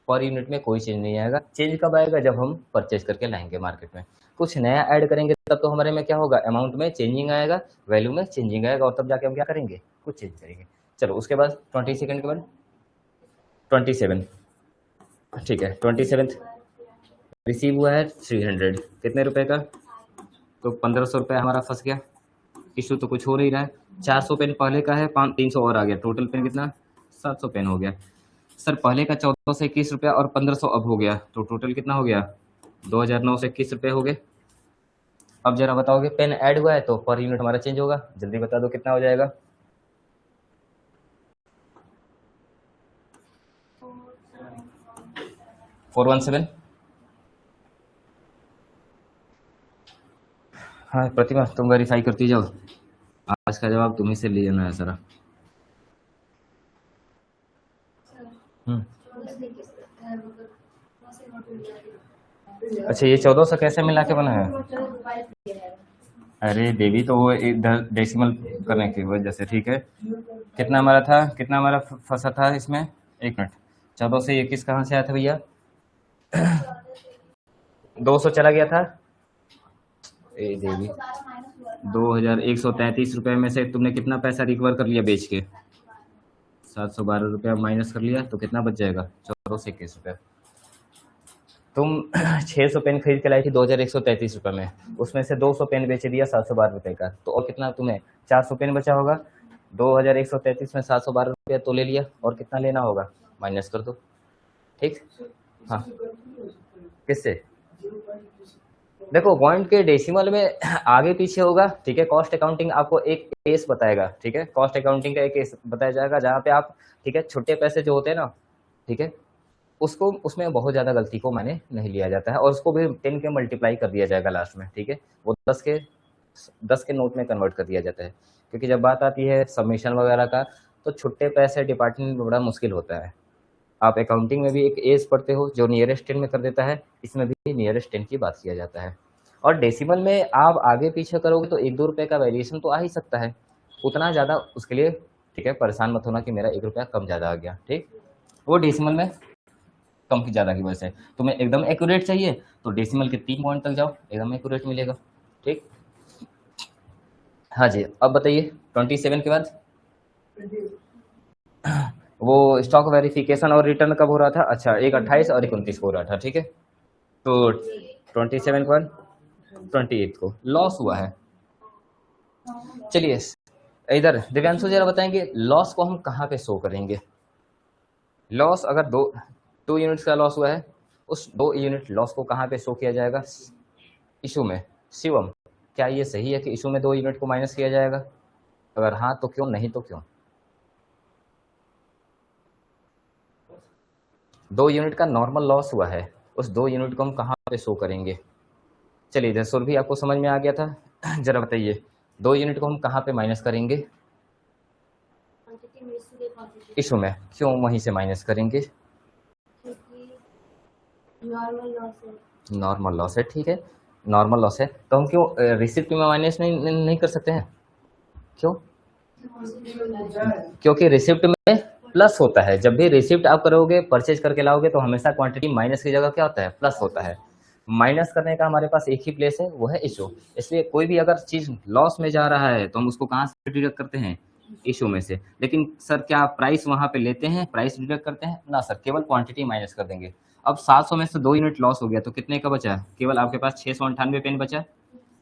पर यूनिट में कोई चेंज नहीं आएगा। चेंज कब आएगा? जब हम परचेज करके लाएंगे मार्केट में। कुछ नया ऐड करेंगे तब तो हमारे में क्या होगा? अमाउंट में चेंजिंग आएगा, वैल्यू में चेंजिंग आएगा, और तब जाके हम क्या करेंगे? कुछ चेंज करेंगे। चलो उसके बाद 20 सेकंड के बाद 27। ठीक है, 27 रिसीव हुआ है 300। कितने रुपए का? तो 1500 रुपया हमारा फंस गया। इशू तो कुछ हो नहीं रहा है। 400 पेन पहले का है, 300 और आ गया, टोटल पेन कितना? 700 पेन हो गया। सर पहले का 14 से 21 रुपया और 1500 अब हो गया, तो टोटल कितना हो गया? 2009 से 21 रुपये हो गए। अब जरा बताओगे, पेन ऐड हुआ है तो पर यूनिट हमारा चेंज होगा, जल्दी बता दो कितना हो जाएगा? 417। हाँ प्रतिमा, तुम वेरीफाई करती जाओ, आज का जवाब तुम्ही से ले जाना है सारा। अच्छा, ये 1400 कैसे मिला के बना है? अरे देवी, तो वो इधर डेसिमल करने की वजह से। ठीक है, कितना हमारा था, कितना हमारा फंसा था इसमें? एक मिनट, 14 से 21 कहाँ से आया था भैया? 200 चला गया था। ए देवी, 2133 रुपये में से तुमने कितना पैसा रिकवर कर लिया बेच के? 712 रुपया माइनस कर लिया तो कितना बच जाएगा? 14 से 21 रुपया। तुम 600 पेन खरीद के लाई थी 2133 रुपये में, उसमें से 200 पेन बेच दिया 712 रुपये का, तो और कितना तुम्हें? 400 पेन बचा होगा। 2133 में 712 रुपया तो ले लिया, और कितना लेना होगा? माइनस कर दो। ठीक, हाँ किससे? देखो पॉइंट के डेसिमल में आगे पीछे होगा। ठीक है, कॉस्ट अकाउंटिंग आपको एक केस बताएगा। ठीक है, कॉस्ट अकाउंटिंग का एक केस बताया जाएगा जहाँ पे आप, ठीक है, छोटे पैसे जो होते हैं ना, ठीक है, उसको, उसमें बहुत ज़्यादा गलती को माने नहीं लिया जाता है, और उसको भी 10 के मल्टीप्लाई कर दिया जाएगा लास्ट में। ठीक है, वो 10 के नोट में कन्वर्ट कर दिया जाता है, क्योंकि जब बात आती है सबमिशन वगैरह का तो छोटे पैसे डिपार्टमेंट में बड़ा मुश्किल होता है। आप अकाउंटिंग में भी एक एज पढ़ते हो जो नियरेस्ट 10 में कर देता है, इसमें भी नियरेस्ट 10 की बात किया जाता है। और डेसिमल में आप आगे पीछे करोगे तो 1-2 रुपये का वेरिएशन तो आ ही सकता है, उतना ज़्यादा उसके लिए, ठीक है, परेशान मत होना कि मेरा 1 रुपया कम ज़्यादा आ गया। ठीक, वो डेसिमल में कम की ज़्यादा की वजह से। तुम्हें एकदम एक्यूरेट चाहिए तो डेसिमल के 3 पॉइंट तक जाओ, एकदम एक्यूरेट मिलेगा। ठीक, हाँ जी, अब बताइए 27 के बाद वो स्टॉक वेरिफिकेशन और रिटर्न कब हो रहा था? अच्छा, एक 28 और एक 29 को हो रहा था, ठीक है। तो 27 के बाद 28 को लॉस हुआ है। चलिए इधर दिव्यांशु जरा बताएंगे लॉस को हम कहाँ पे शो करेंगे? लॉस अगर दो यूनिट्स का लॉस हुआ है, उस 2 यूनिट लॉस को कहाँ पे शो किया जाएगा? इशू में। शिवम, क्या ये सही है कि इशू में 2 यूनिट को माइनस किया जाएगा? अगर हाँ तो क्यों, नहीं तो क्यों? 2 यूनिट का नॉर्मल लॉस हुआ है, उस 2 यूनिट को हम कहाँ पे शो करेंगे? चलिए इधर सुरभि आपको समझ में आ गया था, जरा बताइए 2 यूनिट को हम कहाँ पे माइनस करेंगे? क्वांटिटी में इशू के क्वांटिटी इशू में। क्यों वहीं से माइनस करेंगे? क्योंकि नॉर्मल लॉस है। नॉर्मल लॉस है, ठीक है, नॉर्मल लॉस है तो हम क्यों रिसिप्ट में माइनस नहीं कर सकते हैं? क्यों? क्योंकि रिसिप्ट में प्लस होता है। जब भी रिसिप्ट आप करोगे, परचेज करके लाओगे, तो हमेशा क्वांटिटी माइनस की जगह क्या होता है? प्लस होता है। माइनस करने का हमारे पास एक ही प्लेस है, वो है इशू। इसलिए कोई भी अगर चीज लॉस में जा रहा है तो हम उसको कहाँ से डिडक्ट करते हैं? इशू में से। लेकिन सर क्या प्राइस वहां पे लेते हैं, प्राइस डिडक्ट करते हैं? ना सर, केवल क्वांटिटी माइनस कर देंगे। अब 700 में से 2 यूनिट लॉस हो गया तो कितने का बचा? केवल आपके पास 698 पेन बचा।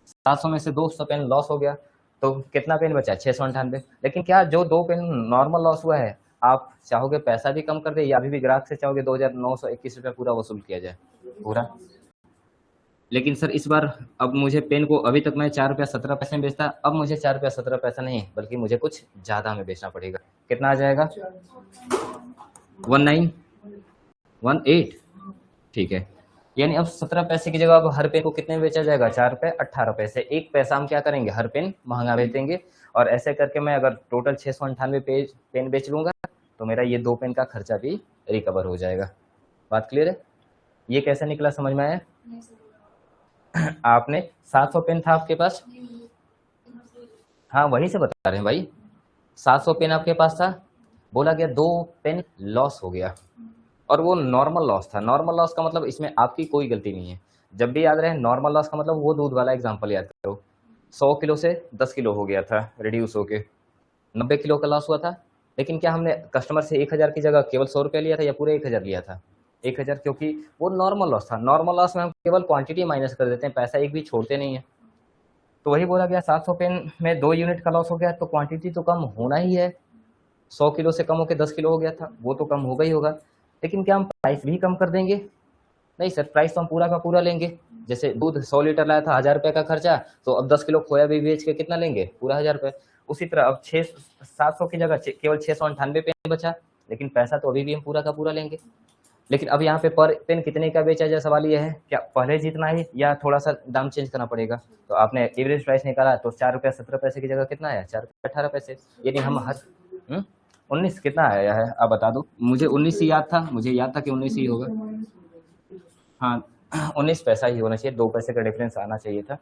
700 में से 200 पेन लॉस हो गया तो कितना पेन बचा? 698। लेकिन क्या जो 2 पेन नॉर्मल लॉस हुआ है, आप चाहोगे पैसा भी कम कर दे या अभी भी ग्राहक से चाहोगे 2921 रुपया पूरा वसूल किया जाए? पूरा। लेकिन सर इस बार अब मुझे पेन को, अभी तक मैं 4 रुपया 17 पैसे में बेचता, अब मुझे 4 रुपया 17 पैसा नहीं बल्कि मुझे कुछ ज़्यादा में बेचना पड़ेगा। कितना आ जाएगा? 1918, ठीक है। यानी अब 17 पैसे की जगह अब हर पेन को कितने में बेचा जाएगा? 4 रुपये 18 पैसे। 1 पैसा हम क्या करेंगे? हर पेन महंगा बेचेंगे। और ऐसे करके मैं अगर टोटल 698 पेन बेच लूंगा तो मेरा ये 2 पेन का खर्चा भी रिकवर हो जाएगा। बात क्लियर है? ये कैसे निकला, समझ में आया? आपने 700 पेन था आपके पास, हाँ वहीं से बता रहे हैं भाई। 700 पेन आपके पास था, बोला गया 2 पेन लॉस हो गया और वो नॉर्मल लॉस था। नॉर्मल लॉस का मतलब इसमें आपकी कोई गलती नहीं है। जब भी याद रहे नॉर्मल लॉस का मतलब वो दूध वाला एग्जांपल याद करो। 100 किलो से 10 किलो हो गया था रिड्यूस होके, 90 किलो का लॉस हुआ था। लेकिन क्या हमने कस्टमर से 1000 की जगह केवल 100 रुपये लिया था या पूरे 1000 लिया था? 1000, क्योंकि वो नॉर्मल लॉस था। नॉर्मल लॉस में हम केवल क्वांटिटी माइनस कर देते हैं, पैसा एक भी छोड़ते नहीं है। तो वही बोला गया 700 पेन में 2 यूनिट का लॉस हो गया तो क्वांटिटी तो कम होना ही है। 100 किलो से कम होकर 10 किलो हो गया था, वो तो कम होगा ही होगा। लेकिन क्या हम प्राइस भी कम कर देंगे? नहीं सर, प्राइस तो हम पूरा का पूरा लेंगे। जैसे दूध 100 लीटर लाया था 1000 रुपये का खर्चा, तो अब 10 किलो खोया भी बेच के कितना लेंगे? पूरा 1000 रुपये। उसी तरह अब 700 की जगह केवल 698 पेन बचा, लेकिन पैसा तो अभी भी हम पूरा का पूरा लेंगे। लेकिन अब यहाँ पे पर पेन कितने का बेचा जाए, सवाल ये है। क्या पहले जितना ही या थोड़ा सा दाम चेंज करना पड़ेगा? तो आपने एवरेज प्राइस निकाला तो 4 रुपया 17 पैसे की जगह कितना आया? 4 रुपया 18 पैसे। यानी हम हर 19 कितना आया है आप बता दो मुझे? 19 ही याद था, मुझे याद था कि 19 ही होगा। हाँ 19 पैसा ही होना चाहिए, 2 पैसे का डिफरेंस आना चाहिए था।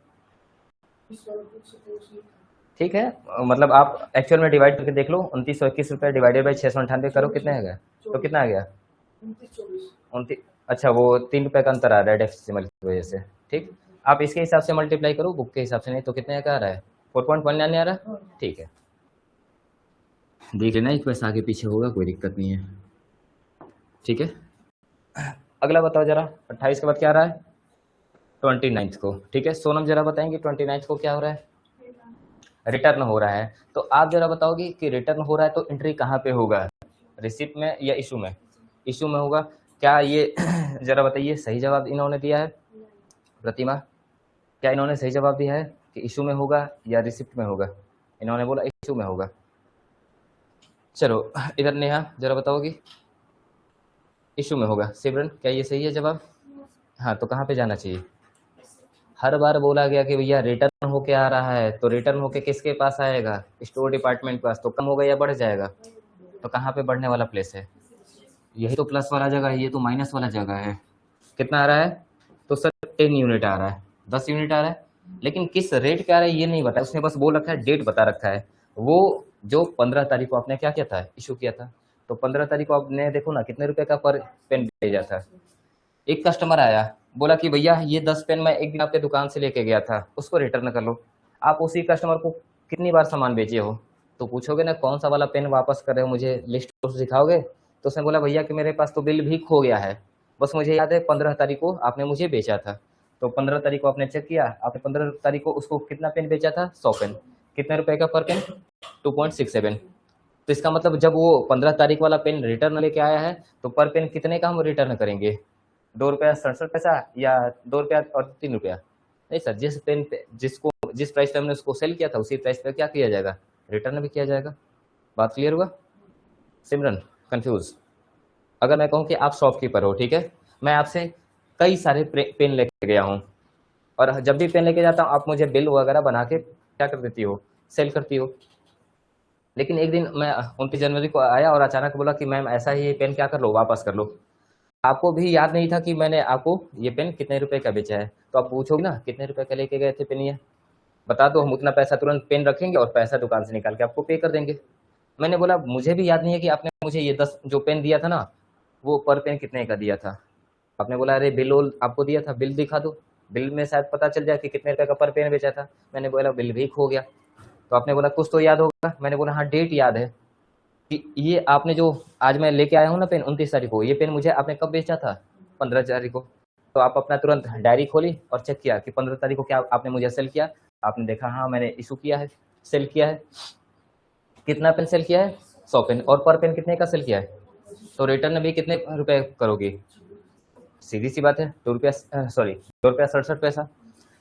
ठीक है, मतलब आप एक्चुअल में डिवाइड करके देख लो। 2921 रुपये डिवाइडेड बाई 698 करो, कितने आ गया? तो कितना आ गया? 29। अच्छा, वो 3 रुपये का अंतर आ रहा है डेसिमल की वजह से। ठीक, आप इसके हिसाब से मल्टीप्लाई करो, बुक के हिसाब से नहीं तो कितने का आ रहा है? 4.19 आ रहा है। ठीक है, देख लेना, एक पैसा आगे पीछे होगा, कोई दिक्कत नहीं है। ठीक है, अगला बताओ जरा। 28 के बाद क्या आ रहा है? 29 को। ठीक है, सोनम जरा बताएंगे 29 को क्या हो रहा है? रिटर्न हो रहा है। तो आप जरा बताओगे कि रिटर्न हो रहा है तो एंट्री कहाँ पे होगा? रिसिप्ट में या इशू में? इशू में होगा। क्या ये जरा बताइए, सही जवाब इन्होंने दिया है? प्रतिमा, क्या इन्होंने सही जवाब दिया है कि इशू में होगा या रिसिप्ट में होगा? इन्होंने बोला इशू में होगा। चलो इधर नेहा जरा बताओगी। इशू में होगा। सिमरन, क्या ये सही है जवाब? हाँ, तो कहाँ पे जाना चाहिए? हर बार बोला गया कि भैया रिटर्न होके आ रहा है, तो रिटर्न होके किसके पास आएगा? स्टोर डिपार्टमेंट के पास। तो कम होगा या बढ़ जाएगा? तो कहाँ पे बढ़ने वाला प्लेस है? यही तो प्लस वाला जगह है, ये तो माइनस वाला जगह है। कितना आ रहा है? तो सर 10 यूनिट आ रहा है, 10 यूनिट आ रहा है। लेकिन किस रेट का आ रहा है ये नहीं बताया उसने, बस बोल रखा है, डेट बता रखा है। वो जो 15 तारीख को आपने क्या किया था? इशू किया था। तो 15 तारीख को आपने देखो ना कितने रुपए का पर पेन भेजा था। एक कस्टमर आया, बोला कि भैया ये 10 पेन मैं एक दिन आपके दुकान से लेके गया था, उसको रिटर्न कर लो। आप उसी कस्टमर को कितनी बार सामान बेचे हो, तो पूछोगे ना कौन सा वाला पेन वापस कर रहे हो, मुझे लिस्ट दिखाओगे। तो उसने बोला भैया कि मेरे पास तो बिल भी खो गया है, बस मुझे याद है 15 तारीख को आपने मुझे बेचा था। तो 15 तारीख को आपने चेक किया, आपने 15 तारीख को उसको कितना पेन बेचा था, 100 पेन। कितने रुपए का पर पेन, 2.67। तो इसका मतलब जब वो 15 तारीख वाला पेन रिटर्न लेके आया है, तो पर पेन कितने का हम रिटर्न करेंगे, 2 रुपया 67 पैसा या 2 रुपया और 3 रुपया। नहीं सर, जिस पेन पे जिस प्राइस पे हमने उसको सेल किया था उसी प्राइस पे क्या किया जाएगा, रिटर्न भी किया जाएगा। बात क्लियर हुआ सिमरन, कंफ्यूज? अगर मैं कहूँ कि आप शॉपकीपर हो, ठीक है, मैं आपसे कई सारे पेन लेके गया हूँ, और जब भी पेन लेके जाता हूँ आप मुझे बिल वगैरह बना के क्या कर देती हो, सेल करती हो। लेकिन एक दिन मैं 29 जनवरी को आया और अचानक बोला कि मैम ऐसा ही ये पेन क्या कर लो, वापस कर लो। आपको भी याद नहीं था कि मैंने आपको ये पेन कितने रुपए का बेचा है, तो आप पूछोगे ना कितने रुपए का लेके गए थे पेन, ये बता दो, हम उतना पैसा तुरंत पेन रखेंगे और पैसा दुकान से निकाल के आपको पे कर देंगे। मैंने बोला मुझे भी याद नहीं है कि आपने मुझे ये 10 जो पेन दिया था ना, वो पर पेन कितने का दिया था। आपने बोला अरे बिल आपको दिया था, बिल दिखा दो, बिल में शायद पता चल जाए कि कितने रुपए का पर पेन बेचा था। मैंने बोला बिल भी खो गया। तो आपने बोला कुछ तो याद होगा। मैंने बोला हाँ, डेट याद है कि ये आपने जो आज मैं लेके आया हूँ ना पेन 29 तारीख को, ये पेन मुझे आपने कब बेचा था, 15 तारीख को। तो आप अपना तुरंत डायरी खोली और चेक किया कि 15 तारीख को क्या आपने मुझे सेल किया। आपने देखा हाँ मैंने इशू किया है, सेल किया है। कितना पेन सेल किया है, 100 पेन। और पर पेन कितने का सेल किया है, तो रिटर्न भी कितने रुपए करोगे, सीधी सी बात है 2 रुपया 67 पैसा।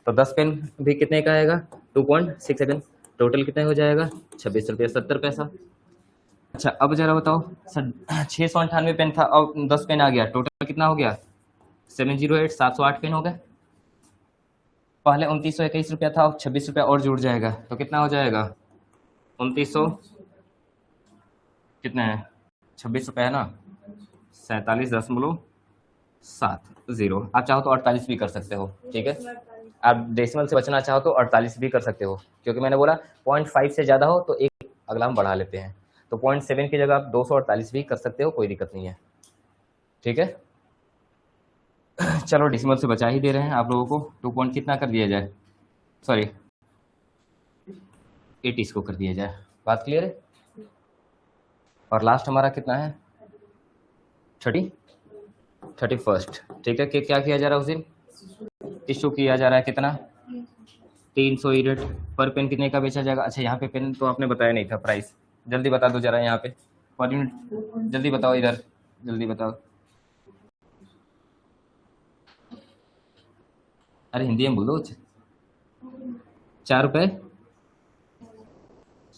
तो 10 पेन भी कितने का आएगा, 2.67। टोटल कितने हो जाएगा, 26 रुपया 70 पैसा। अच्छा अब जरा बताओ सर, 698 पेन था और 10 पेन आ गया, टोटल कितना हो गया, 708, 708 पेन हो गए। पहले 2921 रुपया था और 26 रुपया और जुड़ जाएगा, तो कितना हो जाएगा, 2900 कितना है, 26 रुपया है ना, 47.70। आप चाहो तो 48 भी कर सकते हो, ठीक है। आप डेसिमल से बचना चाहो तो 48 भी कर सकते हो, क्योंकि मैंने बोला 0.5 से ज़्यादा हो तो एक अगला हम बढ़ा लेते हैं। तो 0.7 की जगह आप 248 भी कर सकते हो, कोई दिक्कत नहीं है, ठीक है। चलो डेसिमल से बचा ही दे रहे हैं आप लोगों को। 2 पॉइंट कितना कर दिया जाए, सॉरी 80 को कर दिया जाए। बात क्लियर है। और लास्ट हमारा कितना है, 31st, ठीक है। कि क्या किया जा रहा है उस दिन, इशू किया जा रहा है कितना, 300 यूनिट। पर पेन कितने का बेचा जाएगा। अच्छा यहाँ पे पेन तो आपने बताया नहीं था प्राइस, जल्दी बता दो जरा यहाँ पे पर यूनिट, जल्दी बताओ इधर, जल्दी बताओ। अरे हिंदी में बोलो। 4 रुपये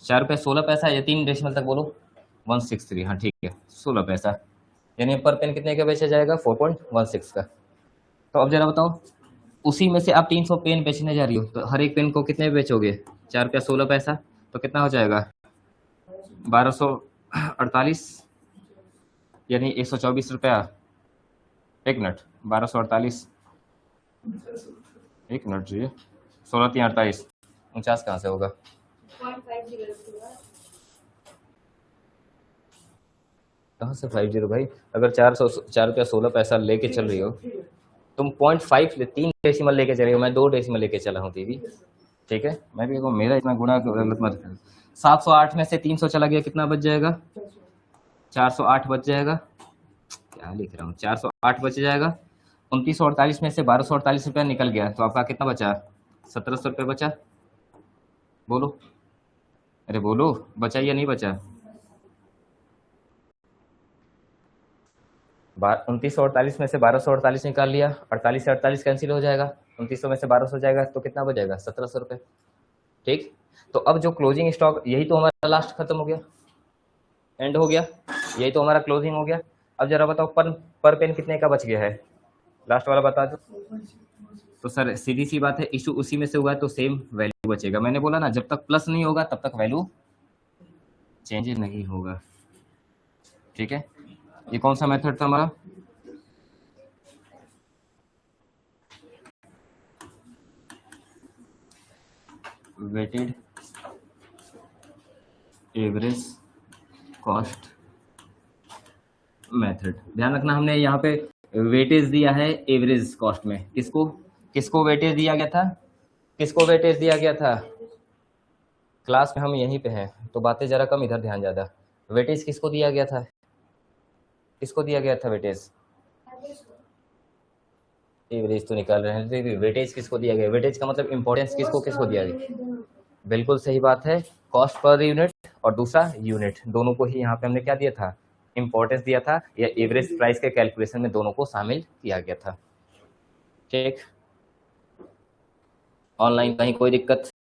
16 पैसा या 3 डेसिमल तक बोलो, 163, हाँ ठीक है 16 पैसा। यानी पर पेन कितने का बेचा जाएगा, 4.16 का। तो अब जरा बताओ, उसी में से आप 300 पेन बेचने जा रही हो, तो हर एक पेन को कितने बेचोगे, 4 रुपया 16 पैसा, तो कितना हो जाएगा 1248, यानी 124 रुपया। एक मिनट, 1248, एक मिनट जी, 16×3 = 48, 49 कहाँ से होगा, 0.50 कहाँ से 50 भाई। अगर 4 रुपया 16 पैसा लेके चल रही हो, तुम 0.5 3 डेसिमल लेके चल रही हो, मैं 2 डेसिमल लेके चला हूँ दीदी, ठीक है। मैं भी मेरा इतना गुणा गलत मत कर। 708 में से 300 चला गया, कितना बच जाएगा, 408 बच जाएगा। क्या लिख रहा हूँ, 408 बच जाएगा। 2948 में से 1248 रुपया निकल गया, तो आपका कितना बचा, 1700 रुपया बचा। बोलो, अरे बोलो, बचा या नहीं बचा। 2948 में से 1248 निकाल लिया, 48 से 48 कैंसिल हो जाएगा, 2900 में से 1200 जाएगा, तो कितना बचेगा, 1700 रुपये, ठीक। तो अब जो क्लोजिंग स्टॉक, यही तो हमारा लास्ट खत्म हो गया, एंड हो गया, यही तो हमारा क्लोजिंग हो गया। अब जरा बताओ पर पेन कितने का बच गया है, लास्ट वाला बता दो। तो सर सीधी सी बात है, इशू उसी में से हुआ है तो सेम वैल्यू बचेगा। मैंने बोला ना जब तक प्लस नहीं होगा तब तक वैल्यू चेंज नहीं होगा, ठीक है। ये कौन सा मेथड था हमारा, वेटेड एवरेज कॉस्ट मेथड। ध्यान रखना, हमने यहाँ पे वेटेज दिया है एवरेज कॉस्ट में। किसको किसको वेटेज दिया गया था, किसको वेटेज दिया गया था, क्लास में हम यहीं पे हैं तो बातें जरा कम, इधर ध्यान ज़्यादा। वेटेज किसको दिया गया था? किसको दिया गया था वेटेज? एवरेज तो निकाल रहे हैं, तो वेटेज किसको दिया गया? वेटेज का मतलब इंपॉर्टेंस किसको किसको दिया गया? बिल्कुल सही बात है, कॉस्ट पर यूनिट और दूसरा यूनिट, दोनों को ही यहाँ पे हमने क्या दिया था? इंपॉर्टेंस दिया था, या एवरेज प्राइस के कैलकुलेशन में दोनों को शामिल किया गया था। ठीक, ऑनलाइन कहीं कोई दिक्कत